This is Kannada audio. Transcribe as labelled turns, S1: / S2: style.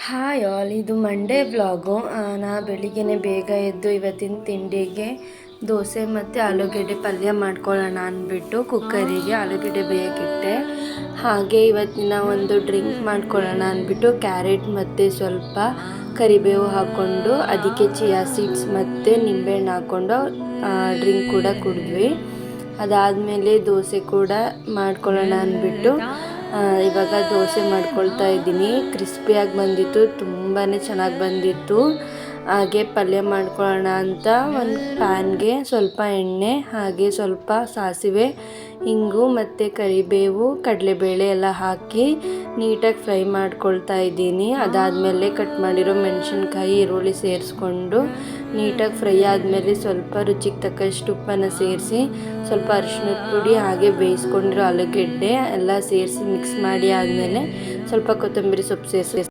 S1: ಹಾಯ್ ಆಲ್, ಇದು ಮಂಡೇ ವ್ಲಾಗು. ನಾ ಬೆಳಿಗ್ಗೆನೇ ಬೇಗ ಎದ್ದು ಇವತ್ತಿನ ತಿಂಡಿಗೆ ದೋಸೆ ಮತ್ತು ಆಲೂಗೆಡ್ಡೆ ಪಲ್ಯ ಮಾಡ್ಕೊಳ್ಳೋಣ ಅಂದ್ಬಿಟ್ಟು ಕುಕ್ಕರಿಗೆ ಆಲೂಗೆಡ್ಡೆ ಬೇಯಕ್ಕಿಟ್ಟೆ. ಹಾಗೆ ಇವತ್ತಿನ ಒಂದು ಡ್ರಿಂಕ್ ಮಾಡ್ಕೊಳ್ಳೋಣ ಅಂದ್ಬಿಟ್ಟು ಕ್ಯಾರೆಟ್ ಮತ್ತು ಸ್ವಲ್ಪ ಕರಿಬೇವು ಹಾಕ್ಕೊಂಡು ಅದಕ್ಕೆ ಚಿಯಾ ಸೀಡ್ಸ್ ಮತ್ತು ನಿಂಬೆಹಣ್ಣು ಹಾಕ್ಕೊಂಡು ಡ್ರಿಂಕ್ ಕೂಡ ಕುಡಿದ್ವಿ. ಅದಾದಮೇಲೆ ದೋಸೆ ಕೂಡ ಮಾಡ್ಕೊಳ್ಳೋಣ ಅಂದ್ಬಿಟ್ಟು ಇವಾಗ ದೋಸೆ ಮಾಡ್ಕೊಳ್ತಾ ಇದ್ದೀನಿ. ಕ್ರಿಸ್ಪಿಯಾಗಿ ಬಂದಿತ್ತು, ತುಂಬಾ ಚೆನ್ನಾಗಿ ಬಂದಿತ್ತು. ಹಾಗೆ ಪಲ್ಯ ಮಾಡ್ಕೊಳ್ಳೋಣ ಅಂತ ಒಂದು ಪ್ಯಾನ್ಗೆ ಸ್ವಲ್ಪ ಎಣ್ಣೆ, ಹಾಗೆ ಸ್ವಲ್ಪ ಸಾಸಿವೆ, ಇಂಗು ಮತ್ತು ಕರಿಬೇವು, ಕಡಲೆಬೇಳೆ ಎಲ್ಲ ಹಾಕಿ ನೀಟಾಗಿ ಫ್ರೈ ಮಾಡ್ಕೊಳ್ತಾ ಇದ್ದೀನಿ. ಅದಾದಮೇಲೆ ಕಟ್ ಮಾಡಿರೋ ಮೆಣಸಿನ್ಕಾಯಿ, ಈರುಳ್ಳಿ ಸೇರಿಸ್ಕೊಂಡು ನೀಟಾಗಿ ಫ್ರೈ ಆದಮೇಲೆ ಸ್ವಲ್ಪ ರುಚಿಗೆ ತಕ್ಕಷ್ಟು ಉಪ್ಪನ್ನು ಸೇರಿಸಿ, ಸ್ವಲ್ಪ ಅರಿಶಿಣದ ಪುಡಿ, ಹಾಗೆ ಬೇಯಿಸ್ಕೊಂಡಿರೋ ಆಲೂಗೆಡ್ಡೆ ಎಲ್ಲ ಸೇರಿಸಿ ಮಿಕ್ಸ್ ಮಾಡಿ ಆದಮೇಲೆ ಸ್ವಲ್ಪ ಕೊತ್ತಂಬರಿ ಸೊಪ್ಪು ಸೇರಿಸಿ